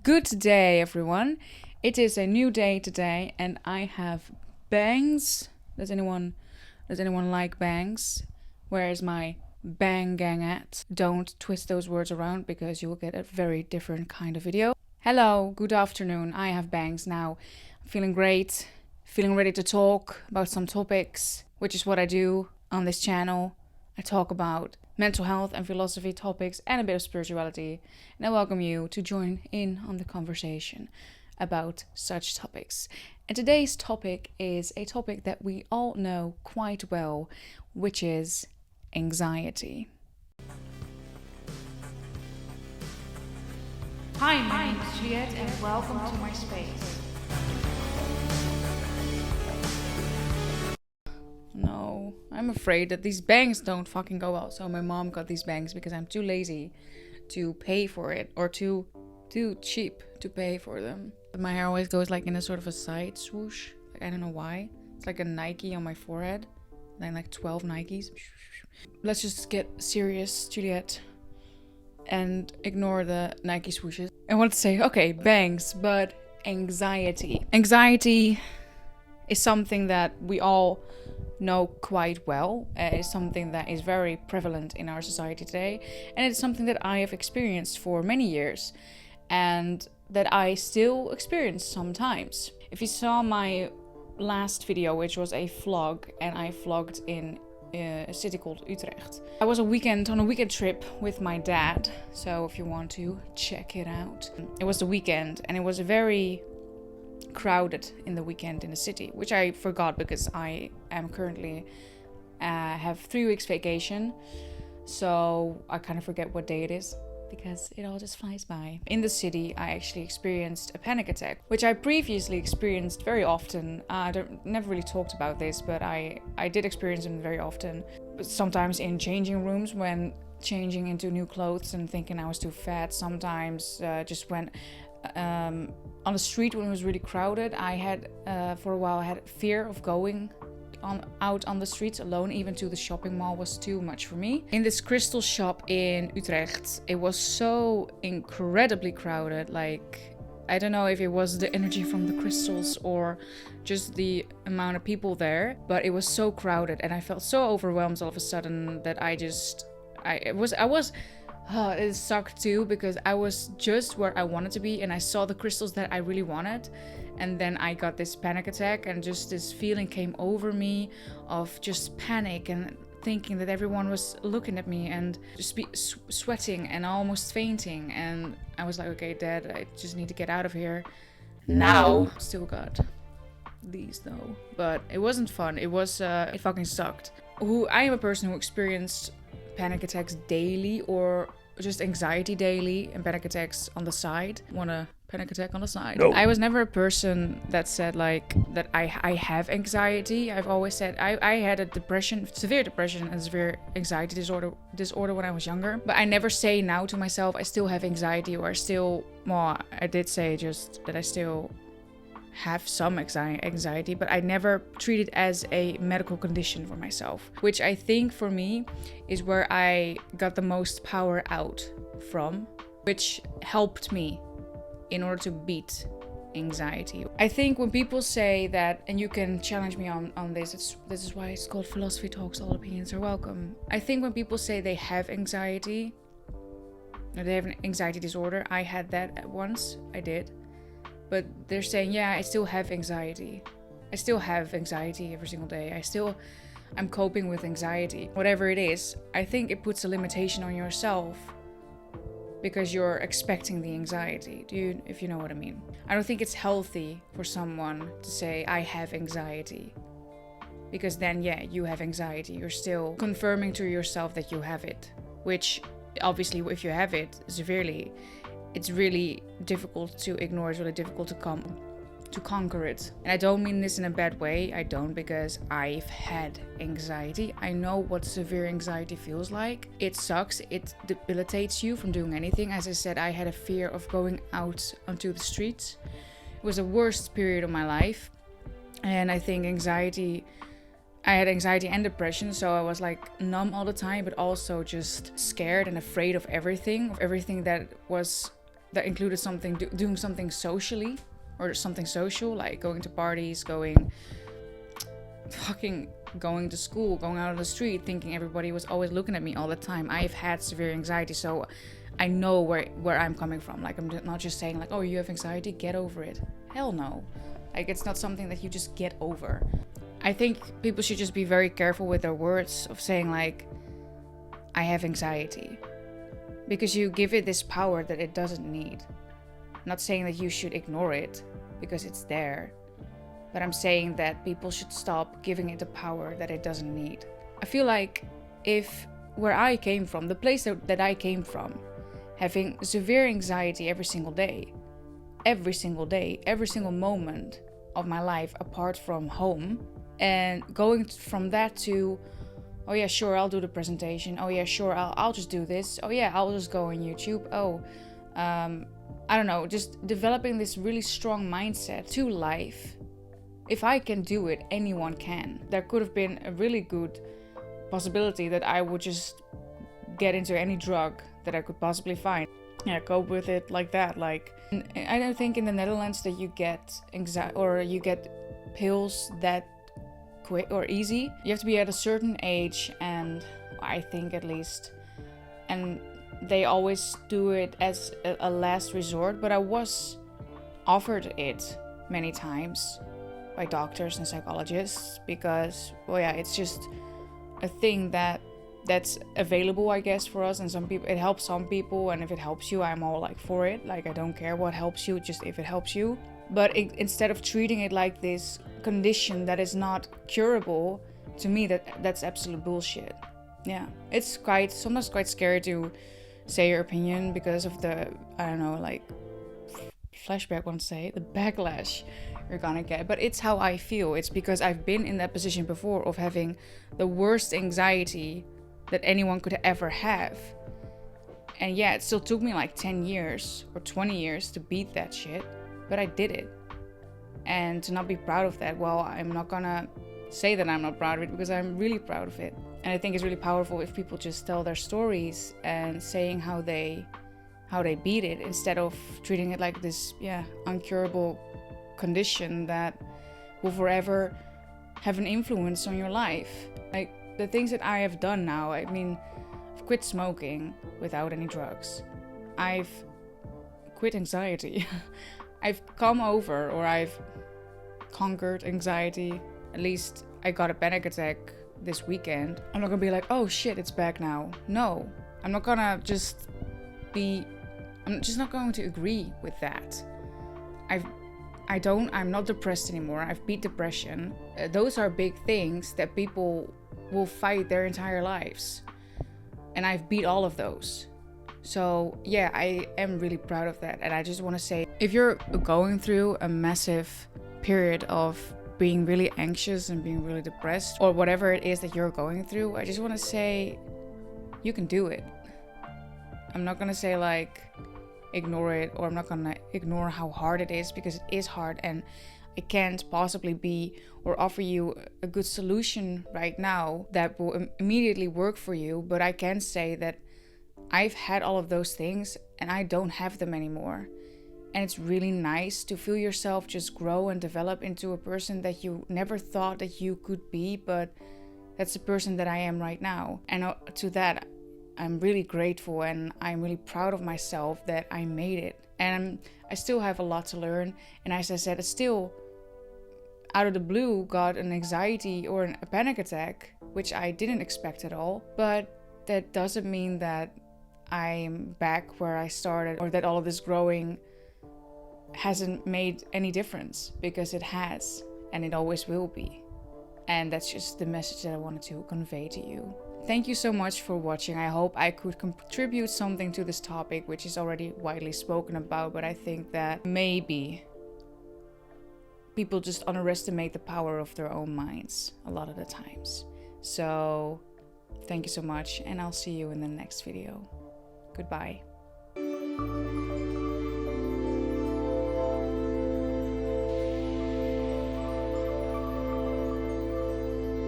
Good day, everyone. It is a new day today, and I have bangs. Does anyone like bangs? Where is my bang gang at? Don't twist those words around because you will get a very different kind of video. Hello, good afternoon. I have bangs now. I'm feeling great, feeling ready to talk about some topics, which is what I do on this channel. I talk about mental health and philosophy topics and a bit of spirituality. And I welcome you to join in on the conversation about such topics. And today's topic is a topic that we all know quite well, which is anxiety. Hi, my name is Juliet, and welcome to my space. No, I'm afraid that these bangs don't fucking go well. So my mom got these bangs because I'm too lazy to pay for it, or too cheap to pay for them. My hair always goes like in a sort of a side swoosh. Like, I don't know why. It's like a Nike on my forehead. Then like 12 Nikes. Let's just get serious, Juliet, and ignore the Nike swooshes. I want to say, okay, bangs, but anxiety. Anxiety is something that we all know quite well. It's something that is very prevalent in our society today, and it's something that I have experienced for many years and that I still experience sometimes. If you saw my last video, which was a vlog, and I vlogged in a city called Utrecht. I was on a weekend trip with my dad, so if you want to check it out. It was the weekend, and it was a very crowded in the weekend in the city, which I forgot because I am currently have 3 weeks vacation, so I kind of forget what day it is because it all just flies by. In the city, I actually experienced a panic attack, which I previously experienced very often. I never really talked about this, but I did experience them very often. Sometimes in changing rooms when changing into new clothes and thinking I was too fat. Sometimes just when on the street when it was really crowded. I had for a while I had fear of going out on the streets alone. Even to the shopping mall was too much for me. In this crystal shop in Utrecht, it was so incredibly crowded. Like, I don't know if it was the energy from the crystals or just the amount of people there, but it was so crowded and I felt so overwhelmed all of a sudden that it sucked too because I was just where I wanted to be and I saw the crystals that I really wanted, and then I got this panic attack and just this feeling came over me of just panic and thinking that everyone was looking at me and just sweating and almost fainting, and I was like, okay, Dad, I just need to get out of here now. Still got these though, but it wasn't fun. It fucking sucked. I am a person who experienced panic attacks daily, or just anxiety daily, and panic attacks on the side. Want a panic attack on the side? No. I was never a person that said like that I have anxiety. I've always said I had a severe depression and severe anxiety disorder when I was younger. But I never say now to myself I still have anxiety, or I did say just that I still have some anxiety, but I never treat it as a medical condition for myself, which I think for me is where I got the most power out from, which helped me in order to beat anxiety. I think when people say that, and you can challenge me on this is why it's called Philosophy Talks, all opinions are welcome. I think when people say they have anxiety, or they have an anxiety disorder, I had that at once, I did. But they're saying, yeah, I still have anxiety. I still have anxiety every single day. I'm coping with anxiety. Whatever it is, I think it puts a limitation on yourself because you're expecting the anxiety. If you know what I mean? I don't think it's healthy for someone to say, I have anxiety. Because then, yeah, you have anxiety. You're still confirming to yourself that you have it. Which, obviously, if you have it severely, it's really difficult to ignore. It's really difficult to conquer it. And I don't mean this in a bad way. I don't, because I've had anxiety. I know what severe anxiety feels like. It sucks. It debilitates you from doing anything. As I said, I had a fear of going out onto the streets. It was the worst period of my life. And I think I had anxiety and depression, so I was like numb all the time, but also just scared and afraid of everything that was that included doing something socially, or something social, like going to parties, going to school, going out on the street, thinking everybody was always looking at me all the time. I've had severe anxiety, so I know where I'm coming from. Like, I'm not just saying like, oh, you have anxiety, get over it. Hell no. Like, it's not something that you just get over. I think people should just be very careful with their words of saying like, I have anxiety, because you give it this power that it doesn't need. I'm not saying that you should ignore it because it's there, but I'm saying that people should stop giving it the power that it doesn't need. I feel like if where I came from, the place that I came from, having severe anxiety every single day, every single moment of my life apart from home, and going from that to, oh yeah, sure, I'll do the presentation. Oh yeah, sure, I'll just do this. Oh yeah, I'll just go on YouTube. Oh, I don't know, just developing this really strong mindset to life. If I can do it, anyone can. There could have been a really good possibility that I would just get into any drug that I could possibly find. Yeah, cope with it like that. Like, I don't think in the Netherlands that you get anxiety or you get pills that quick or easy. You have to be at a certain age, and I think at least, and they always do it as a last resort. But I was offered it many times by doctors and psychologists because, well, yeah, it's just a thing that's available, I guess, for us. And some people, it helps some people, and if it helps you, I'm all like for it. Like, I don't care what helps you, just if it helps you. But instead of treating it like this condition that is not curable, to me that's absolute bullshit. Yeah, it's sometimes quite scary to say your opinion because of the, I don't know, like flashback, won't say, the backlash you're gonna get. But it's how I feel. It's because I've been in that position before of having the worst anxiety that anyone could ever have. And yeah, it still took me like 10 years or 20 years to beat that shit, but I did it. And to not be proud of that, well, I'm not gonna say that I'm not proud of it, because I'm really proud of it. And I think it's really powerful if people just tell their stories and saying how they beat it, instead of treating it like this, uncurable condition that will forever have an influence on your life. Like, the things that I have done now, I mean, I've quit smoking without any drugs. I've quit anxiety. I've come over, or I've conquered anxiety. At least I got a panic attack this weekend. I'm not gonna be like, oh shit, it's back now. No, I'm not gonna I'm just not going to agree with that. I'm not depressed anymore. I've beat depression. Those are big things that people will fight their entire lives. And I've beat all of those. So yeah, I am really proud of that. And I just want to say, if you're going through a massive period of being really anxious and being really depressed, or whatever it is that you're going through, I just want to say, you can do it. I'm not going to say like, ignore it, or I'm not going to ignore how hard it is, because it is hard, and I can't possibly be or offer you a good solution right now that will immediately work for you. But I can say that I've had all of those things and I don't have them anymore. And it's really nice to feel yourself just grow and develop into a person that you never thought that you could be, but that's the person that I am right now. And to that, I'm really grateful, and I'm really proud of myself that I made it. And I still have a lot to learn. And as I said, I still, out of the blue, got an anxiety or a panic attack, which I didn't expect at all. But that doesn't mean that I'm back where I started, or that all of this growing hasn't made any difference, because it has, and it always will be. And that's just the message that I wanted to convey to you. Thank you so much for watching. I hope I could contribute something to this topic, which is already widely spoken about, but I think that maybe people just underestimate the power of their own minds a lot of the times. So thank you so much, and I'll see you in the next video. Goodbye.